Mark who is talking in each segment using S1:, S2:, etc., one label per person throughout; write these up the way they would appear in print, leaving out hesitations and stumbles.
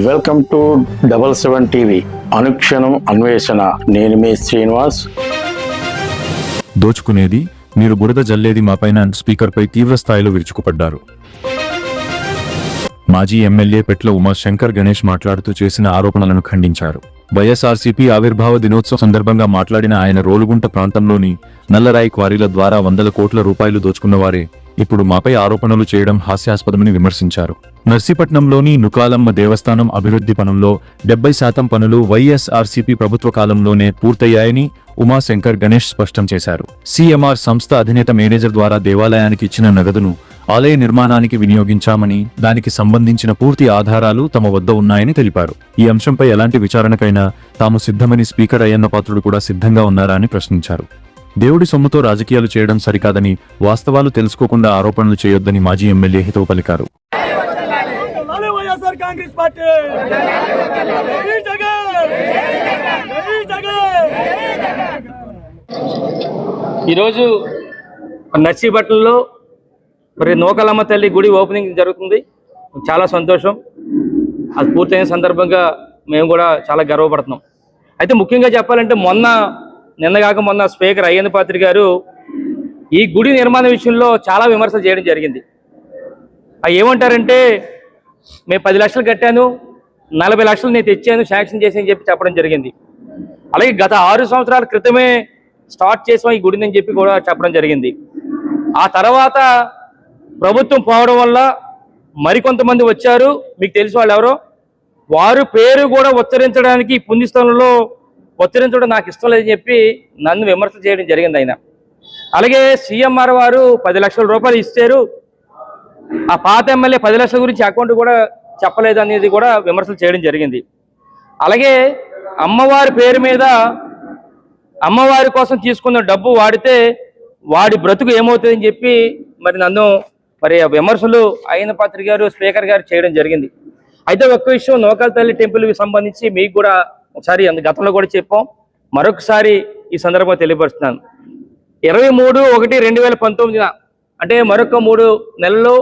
S1: Welcome to 77 TV అనుక్షణం అన్వేషణ. నేను మీ శ్రీనివాస్.
S2: దోచుకునేది మీరు బురద జల్లేది మాపైన స్పీకర్పై తీవ్ర స్థాయిలో విరుచుకుపడ్డారు. మాజీ ఎమ్మెల్యే పెట్ల ఉమాశంకర్ గణేష్ మాట్లాడుతూ చేసిన ఆరోపణలను ఖండించారు. వైఎస్ఆర్సీపీ ఆవిర్భావ దినోత్సవం సందర్భంగా మాట్లాడిన ఆయన రోలుగుంట ప్రాంతంలోని నల్లరాయి క్వారీల ద్వారా 100 కోట్ల రూపాయలు దోచుకున్నవారే ఇప్పుడు మాపై ఆరోపణలు చేయడం హాస్యాస్పదమని విమర్శించారు. నర్సీపట్నంలోని నుకాలమ్మ దేవస్థానం అభివృద్ధి పనుల్లో 70% పనులు వైఎస్ఆర్సీపీ ప్రభుత్వ కాలంలోనే పూర్తయ్యాయని ఉమాశంకర్ గణేష్ స్పష్టం చేశారు. సిఎంఆర్ సంస్థ అధినేత మేనేజర్ ద్వారా దేవాలయానికి ఇచ్చిన నగదును ఆలయ నిర్మాణానికి వినియోగించామని, దానికి సంబంధించిన పూర్తి ఆధారాలు తమ వద్ద ఉన్నాయని తెలిపారు. ఈ అంశంపై ఎలాంటి విచారణకైనా తాము సిద్ధమని స్పీకర్ అయ్యన్న పాత్రుడు కూడా సిద్ధంగా ఉన్నారా అని ప్రశ్నించారు. దేవుడి సొమ్ముతో రాజకీయాలు చేయడం సరికాదని, వాస్తవాలు తెలుసుకోకుండా ఆరోపణలు చేయొద్దని మాజీ ఎమ్మెల్యే హితవు పలికారు.
S3: ఈరోజు నర్సీపట్నంలో మరి నూకాలమ్మ తల్లి గుడి ఓపెనింగ్ జరుగుతుంది. చాలా సంతోషం. అది పూర్తయిన సందర్భంగా మేము కూడా చాలా గర్వపడుతున్నాం. అయితే ముఖ్యంగా చెప్పాలంటే నిన్నగాక మొన్న స్పీకర్ అయ్యన్న పాత్రి గారు ఈ గుడి నిర్మాణ విషయంలో చాలా విమర్శలు చేయడం జరిగింది. అవి ఏమంటారంటే, మేము 10 లక్షలు కట్టాను, 40 లక్షలు నేను తెచ్చాను, శాంక్షన్ చేసి అని చెప్పి చెప్పడం జరిగింది. అలాగే గత 6 సంవత్సరాల క్రితమే స్టార్ట్ చేసాం ఈ గుడిని అని చెప్పి కూడా చెప్పడం జరిగింది. ఆ తర్వాత ప్రభుత్వం పోవడం వల్ల మరికొంతమంది వచ్చారు. మీకు తెలిసి వాళ్ళు ఎవరో, వారు పేరు కూడా ఉచ్చరించడానికి పుణ్యస్థలంలో ఉచ్చరించడం నాకు ఇష్టం లేదని చెప్పి నన్ను విమర్శ చేయడం జరిగింది ఆయన. అలాగే సీఎంఆర్ వారు 10 లక్షల రూపాయలు ఇచ్చారు, ఆ పాత ఎమ్మెల్యే 10 లక్షల గురించి అకౌంట్ కూడా చెప్పలేదు అనేది కూడా విమర్శలు చేయడం జరిగింది. అలాగే అమ్మవారి పేరు మీద అమ్మవారి కోసం తీసుకున్న డబ్బు వాడితే వాడి బ్రతుకు ఏమవుతుందని చెప్పి నన్ను విమర్శలు అయ్యన్న పాత్రి గారు, స్పీకర్ గారు చేయడం జరిగింది. అయితే ఒక్క విషయం, నూకాల తల్లి టెంపుల్కి సంబంధించి మీకు కూడా ఒకసారి గతంలో కూడా చెప్పాం, మరొకసారి ఈ సందర్భంగా తెలియపరుస్తున్నాను. 23/1/2019 అంటే మరొక 3 నెలల్లో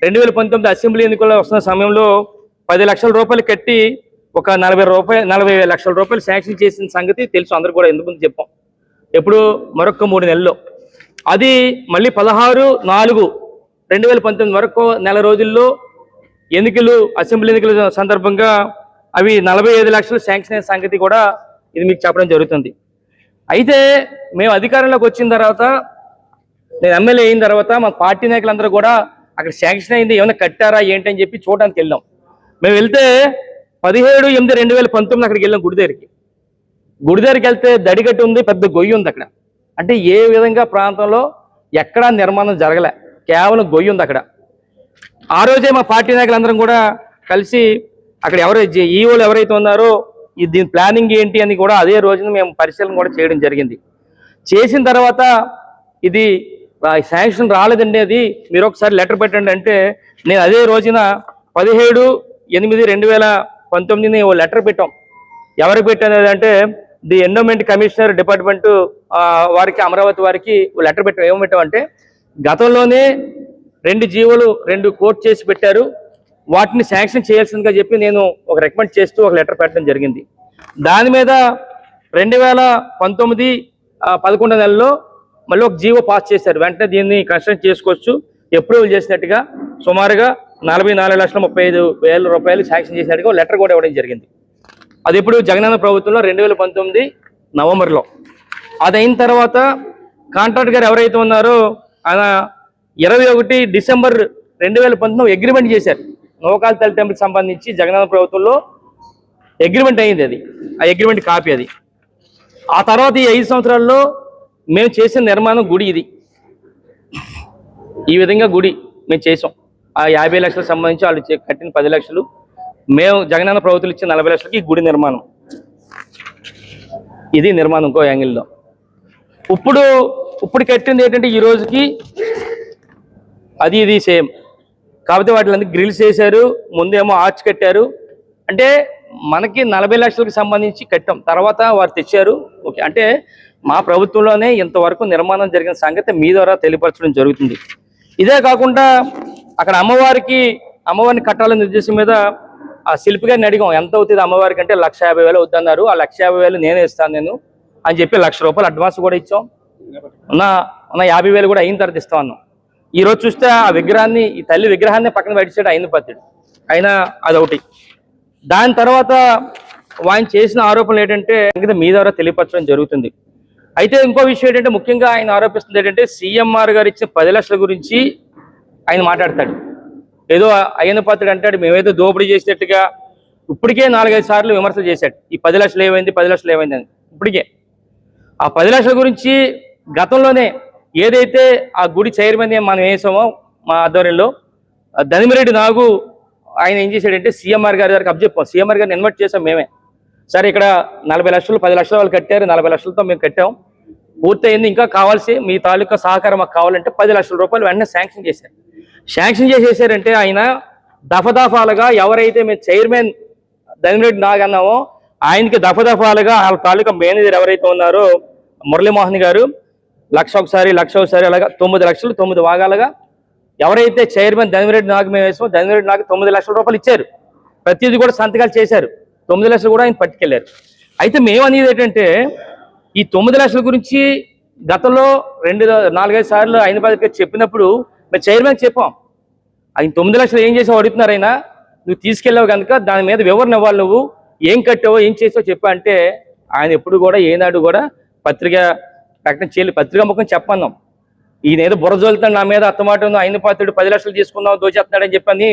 S3: 2019 అసెంబ్లీ ఎన్నికల్లో వస్తున్న సమయంలో 10 లక్షల రూపాయలు కట్టి ఒక 40 లక్షల రూపాయలు శాంక్షన్ చేసిన సంగతి తెలుసు అందరూ కూడా. ఎందుకు చెప్పాం, ఎప్పుడు మరొక 3 నెలల్లో. అది మళ్ళీ 16/4/2019 వరకు నెల రోజుల్లో అసెంబ్లీ ఎన్నికల సందర్భంగా అవి 45 లక్షలు శాంక్షన్ అయిన సంగతి కూడా ఇది మీకు చెప్పడం జరుగుతుంది. అయితే మేము అధికారంలోకి వచ్చిన తర్వాత, నేను ఎమ్మెల్యే అయిన తర్వాత మా పార్టీ నాయకులందరూ కూడా అక్కడ శాంక్షన్ అయింది ఏమైనా కట్టారా ఏంటని చెప్పి చూడడానికి వెళ్ళాం. మేము వెళ్తే 17/8/2019 అక్కడికి వెళ్ళాం. గుడి దగ్గరికి వెళ్తే దడిగట్టి ఉంది, పెద్ద గొయ్యి ఉంది అక్కడ. అంటే ఏ విధంగా ప్రాంతంలో ఎక్కడా నిర్మాణం జరగలే, కేవలం గొయ్యి ఉంది అక్కడ. ఆ రోజే మా పార్టీ నాయకులందరం కూడా కలిసి అక్కడ ఈఓలు ఎవరైతే ఉన్నారో దీని ప్లానింగ్ ఏంటి అని కూడా అదే రోజున మేము పరిశీలన కూడా చేయడం జరిగింది. చేసిన తర్వాత ఇది శాంక్షన్ రాలేదండి, అది మీరు ఒకసారి లెటర్ పెట్టండి అంటే, నేను అదే రోజున 17/8/2019 ఓ లెటర్ పెట్టాం. ఎవరికి పెట్టాను అంటే, ది ఎండోమెంట్ కమిషనర్ డిపార్ట్మెంట్ వారికి, అమరావతి వారికి ఓ లెటర్ పెట్టాం. ఏం పెట్టామంటే, గతంలోనే 2 జీవోలు 2 కోర్టు చేసి పెట్టారు, వాటిని శాంక్షన్ చేయాల్సిందిగా చెప్పి నేను ఒక రికమెండ్ చేస్తూ ఒక లెటర్ పెట్టడం జరిగింది. దాని మీద 2019 11 నెలలో మళ్ళీ ఒక జీవో పాస్ చేశారు. వెంటనే దీన్ని కన్స్ట్రక్ట్ చేసుకోవచ్చు, అప్రూవల్ చేసినట్టుగా సుమారుగా 44,35,000 రూపాయలు శాంక్షన్ చేసినట్టుగా లెటర్ కూడా ఇవ్వడం జరిగింది. అది ఇప్పుడు జగనన్న ప్రభుత్వంలో 2019 నవంబర్లో. అది అయిన తర్వాత కాంట్రాక్ట్ గారు ఎవరైతే ఉన్నారో ఆయన 21 డిసెంబర్ 2019 అగ్రిమెంట్ చేశారు. నూకాల తల్లి టెంపుల్కి సంబంధించి జగనన్న ప్రభుత్వంలో అగ్రిమెంట్ అయింది. అది ఆ అగ్రిమెంట్ కాపీ అది. ఆ తర్వాత ఈ 5 సంవత్సరాల్లో మేము చేసిన నిర్మాణం గుడి ఇది. ఈ విధంగా గుడి మేము చేసాం. ఆ 50 లక్షలకు సంబంధించి వాళ్ళు కట్టిన 10 లక్షలు, మేము జగనన్న ప్రభుత్వం ఇచ్చిన 40 లక్షలకి గుడి నిర్మాణం. ఇది నిర్మాణం ఇంకో యాంగిల్లో. ఇప్పుడు కట్టింది ఏంటంటే ఈ రోజుకి అది ఇది సేమ్, కాకపోతే వాటిని గ్రిల్స్ చేశారు, ముందేమో ఆర్చ్ కట్టారు. అంటే మనకి 40 లక్షలకు సంబంధించి కట్టాం, తర్వాత వారు తెచ్చారు. ఓకే, అంటే మా ప్రభుత్వంలోనే ఇంతవరకు నిర్మాణం జరిగిన సంగతి మీ ద్వారా తెలియపరచడం జరుగుతుంది. ఇదే కాకుండా అక్కడ అమ్మవారికి అమ్మవారిని కట్టాలనే ఉద్దేశం మీద ఆ శిల్పి గారిని అడిగాం, ఎంత అవుతుంది అమ్మవారికి అంటే 1,50,000 అవుతున్నారు. ఆ 1,50,000 నేనే ఇస్తాను నేను అని చెప్పి ₹1,00,000 అడ్వాన్స్ కూడా ఇచ్చాం. ఉన్న 50,000 కూడా అయిన తర్వాత ఇస్తాం అన్నాం. ఈ రోజు చూస్తే ఆ విగ్రహాన్ని, ఈ తల్లి విగ్రహాన్ని పక్కన పెట్టాడు అయినపాత్రుడు. అయినా అదొకటి. దాని తర్వాత ఆయన చేసిన ఆరోపణలు ఏంటంటే మీ ద్వారా తెలియపరచడం జరుగుతుంది. అయితే ఇంకో విషయం ఏంటంటే ముఖ్యంగా ఆయన ఆరోపిస్తుంది ఏంటంటే సీఎంఆర్ గారు ఇచ్చిన 10 లక్షల గురించి ఆయన మాట్లాడతాడు. ఏదో అయ్యన్నపాత్రుడు అంటాడు మేమేదో దోపిడీ చేసినట్టుగా. ఇప్పటికే 4-5 సార్లు విమర్శలు చేశాడు. ఈ 10 లక్షలు ఏమైంది, 10 లక్షలు ఏమైంది అని. ఇప్పటికే ఆ 10 లక్షల గురించి గతంలోనే ఏదైతే ఆ గుడి చైర్మన్ మనం వేసామో మా ఆధ్వర్యంలో దనిమిరెడ్డి నాగు ఆయన ఏం చేశాడంటే సీఎంఆర్ గారి దగ్గరికి అప్పచెప్పాం. సీఎంఆర్ గారిని ఇన్వైట్ చేసాం మేమే. సరే ఇక్కడ 40 లక్షలు 10 లక్షలు వాళ్ళు కట్టారు, 40 లక్షలతో మేము కట్టాం, పూర్తయింది, ఇంకా కావాల్సి మీ తాలూకా సహకారం మాకు కావాలంటే 10 లక్షల రూపాయలు వెంటనే శాంక్షన్ చేశారు. శాంక్షన్ చేసేసారంటే ఆయన దఫదఫాలుగా ఎవరైతే మేము చైర్మన్ దనిమిరెడ్డి నాగ్ అన్నామో ఆయనకి దఫదఫాలుగా వాళ్ళ తాలూకా మేనేజర్ ఎవరైతే ఉన్నారో మురళీమోహన్ గారు 1,00,000 ఒకసారి 1,00,000 ఒకసారి అలాగా 9 లక్షలు 9 భాగాలుగా ఎవరైతే చైర్మన్ దనిమిరెడ్డి నాగ్ మేము వేసామో దనిమిరెడ్డి నాగ్ 9 లక్షల రూపాయలు ఇచ్చారు. ప్రతిదీ కూడా సంతకాలు చేశారు. 9 లక్షలు కూడా ఆయన పట్టుకెళ్లారు. అయితే మేము అనేది ఏంటంటే ఈ 9 లక్షల గురించి గతంలో 4-5 సార్లు ఆయన పద్ధతి చెప్పినప్పుడు మేము చైర్మన్ చెప్పాం. ఆయన 9 లక్షలు ఏం చేసావు అడుగుతున్నారు. ఆయన నువ్వు తీసుకెళ్ళావు కనుక దాని మీద వివరణ ఇవ్వాలి, నువ్వు ఏం కట్టావో ఏం చేసావో చెప్పా అంటే ఆయన ఎప్పుడు కూడా ఏనాడు కూడా పత్రిక ప్రకటన చేయలేదు. పత్రికా ముఖం చెప్పన్నాం. ఈయన ఏదో బుర్రజోలుతాడు నా మీద అత్తమాట అయినపాత్రుడు 10 లక్షలు తీసుకున్నావు దోచేస్తున్నాడని చెప్పని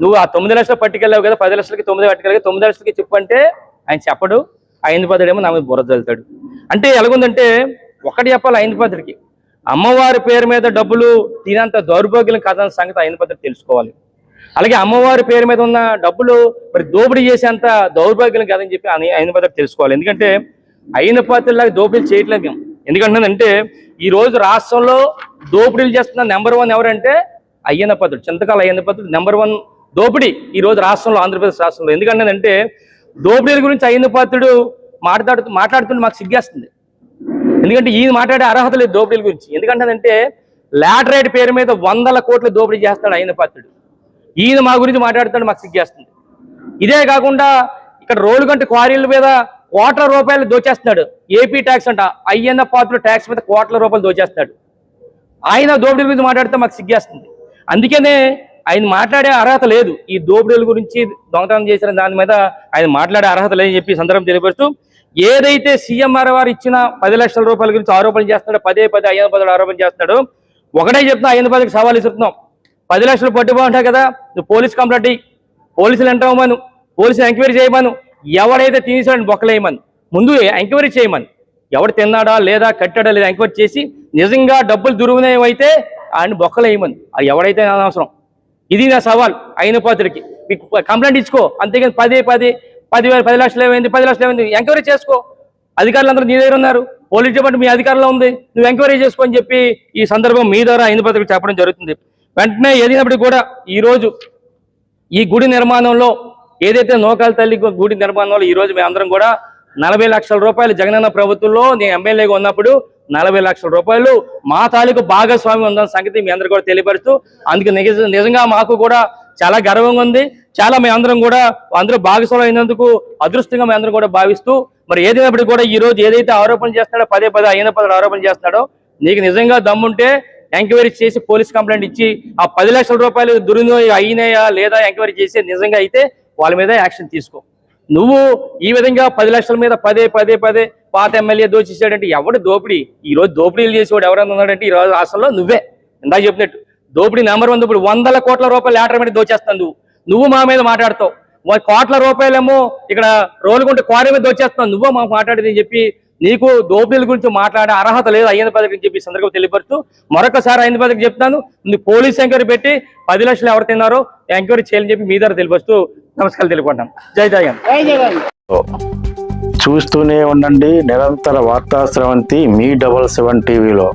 S3: నువ్వు ఆ 9 లక్షలు పట్టుకెళ్ళావు కదా, 10 లక్షలకి 9 పట్టుకెళ్ళగా 9 లక్షలకి చెప్పంటే ఆయన చెప్పడు. అయినపాత్రుడేమో నా మీద బుర్రజోలుతాడు. అంటే ఎలాగుందంటే ఒకటి చెప్పాలి, అయినపాత్రుడికి అమ్మవారి పేరు మీద డబ్బులు తినంత దౌర్భాగ్యం కాదన్న సంగతి అయినపాత్రుడు తెలుసుకోవాలి. అలాగే అమ్మవారి పేరు మీద ఉన్న డబ్బులు మరి దోపిడీ చేసేంత దౌర్భాగ్యం కాదని చెప్పి అయినపాత్రుడు తెలుసుకోవాలి. ఎందుకంటే అయినపాత్రులాగా దోపిడీలు చేయట్లేదు మేము. ఎందుకంటే ఈ రోజు రాష్ట్రంలో దోపిడీలు చేస్తున్న నెంబర్ 1 ఎవరంటే అయ్యన్నపాత్రుడు, చింతకాల అయ్యన్నపాత్రుడు నెంబర్ 1 దోపిడీ ఈ రోజు రాష్ట్రంలో, ఆంధ్రప్రదేశ్ రాష్ట్రంలో. ఎందుకంటే దోపిడీల గురించి అయ్యన్నపాత్రుడు మాట్లాడుతుంటే మాకు సిగ్గేస్తుంది. ఎందుకంటే ఈయన మాట్లాడే అర్హత లేదు దోపిడీల గురించి. ఎందుకంటే లాటరైట్ పేరు మీద 100 కోట్ల దోపిడీ చేస్తాడు అయినపాత్రుడు. ఈయన మా గురించి మాట్లాడుతాడు, మాకు సిగ్గేస్తుంది. ఇదే కాకుండా ఇక్కడ రోలుగంట క్వారీల మీద ₹1,00,00,000 దోచేస్తున్నాడు. ఏపీ ట్యాక్స్ అంట, అయ్యన్నపాత్రుడు ట్యాక్స్ మీద ₹1,00,00,000 దోచేస్తాడు. ఆయన దోపిడీల గురించి మాట్లాడితే మాకు సిగ్గేస్తుంది. అందుకనే ఆయన మాట్లాడే అర్హత లేదు. ఈ దోపిడీల గురించి దొంగతనం చేసిన దాని మీద ఆయన మాట్లాడే అర్హత లేదని చెప్పి సందర్భం తెలియపరుస్తూ ఏదైతే సీఎంఆర్ వారు ఇచ్చిన 10 లక్షల రూపాయల గురించి ఆరోపణలు చేస్తున్నాడో పదే అయ్యన్నపాత్రుడు ఆరోపణ చేస్తున్నాడు. ఒకటే చెప్తున్నా, అయ్యన్నపాత్రుడికి సవాల్ ఇస్తున్నాం. 10 లక్షలు పట్టుబోంటావు కదా, నువ్వు పోలీస్ కంప్లైంట్ ఇయ్యి, పోలీసులు ఎంటర్ అవ్వమను, పోలీసులు ఎంక్వైరీ చేయమను, ఎవడైతే తీసాడని బొక్కలేయమని ముందు ఎంక్వైరీ చేయమని, ఎవడు తిన్నాడా లేదా కట్టాడా లేదా ఎంక్వైరీ చేసి నిజంగా డబ్బులు దుర్వినియోగం అయితే ఆయన బొక్కలేయమని, అది ఎవడైతే అనవసరం. ఇది నా సవాల్ అయినపాత్రుడికి. కంప్లైంట్ ఇచ్చుకో, అంతేగాని 10 లక్షలు ఏమైంది 10 లక్షలు ఏమైంది ఎంక్వైరీ చేసుకో. అధికారులందరూ నీ దగ్గర ఉన్నారు, పోలీస్ డిపార్ట్మెంట్ మీ అధికారంలో ఉంది, నువ్వు ఎంక్వైరీ చేసుకో అని చెప్పి ఈ సందర్భం మీ ద్వారా అయినపాత్రుడికి చెప్పడం జరుగుతుంది. వెంటనే ఏదైనప్పటికీ కూడా ఈరోజు ఈ గుడి నిర్మాణంలో ఏదైతే నోకాల తల్లి గుడి నిర్మాణంలో ఈరోజు మేమందరం కూడా 40 లక్షల రూపాయలు జగనన్న ప్రభుత్వంలో నేను ఎమ్మెల్యేగా ఉన్నప్పుడు 40 లక్షల రూపాయలు మా తాలూకు భాగస్వామి ఉందన్న సంగతి మీ అందరూ కూడా తెలియపరుస్తూ అందుకు నిజంగా మాకు కూడా చాలా గర్వంగా ఉంది. చాలా మేమందరం కూడా అందరూ భాగస్వామి అయినందుకు అదృష్టంగా మేమందరం కూడా భావిస్తూ మరి ఏదైనప్పటికీ కూడా ఈ రోజు ఏదైతే ఆరోపణలు చేస్తున్నాడో పదే అయినపాత్రుడు ఆరోపణలు చేస్తున్నాడో నీకు నిజంగా దమ్ముంటే ఎంక్వైరీ చేసి పోలీస్ కంప్లైంట్ ఇచ్చి ఆ 10 లక్షల రూపాయలు దుర్వినియోగం అయినాయా లేదా ఎంక్వైరీ చేసి నిజంగా అయితే వాళ్ళ మీద యాక్షన్ తీసుకో. నువ్వు ఈ విధంగా 10 లక్షల మీద పదే పాత ఎమ్మెల్యే దోచేసాడంటే ఎవడు దోపిడీ? ఈ రోజు దోపిడీలు చేసేవాడు ఎవరైనా ఉన్నాడంటే ఈ రోజు రాష్ట్రంలో నువ్వే. ఇందాక చెప్పినట్టు దోపిడీ నెంబర్ 1. ఇప్పుడు 100 కోట్ల రూపాయలు లాటరీ మీద దోచేస్తాను నువ్వు మా మీద మాట్లాడతావు. కోట్ల రూపాయలేమో ఇక్కడ రోలుగుంట క్వారీ మీద దోచేస్తావు, నువ్వో మాకు మాట్లాడేది చెప్పి నీకు దోపిడీల గురించి మాట్లాడే అర్హత లేదు అయ్యన్నపాత్రుడికి అని చెప్పి సందర్భంగా తెలియపరుస్తూ మరొకసారి అయ్యన్నపాత్రుడికి చెప్తాను, నువ్వు పోలీస్ ఎంక్వైరీ పెట్టి 10 లక్షలు ఎవరు తిన్నారో ఎంక్వైరీ చేయాలని చెప్పి మీ ద్వారా తెలియపరుస్తూ నమస్కారాలు తెలుపుకుంటాను. జై జగన్.
S1: చూస్తూనే ఉండండి నిరంతర వార్తా స్రవంతి మీ 77 టీవీలో.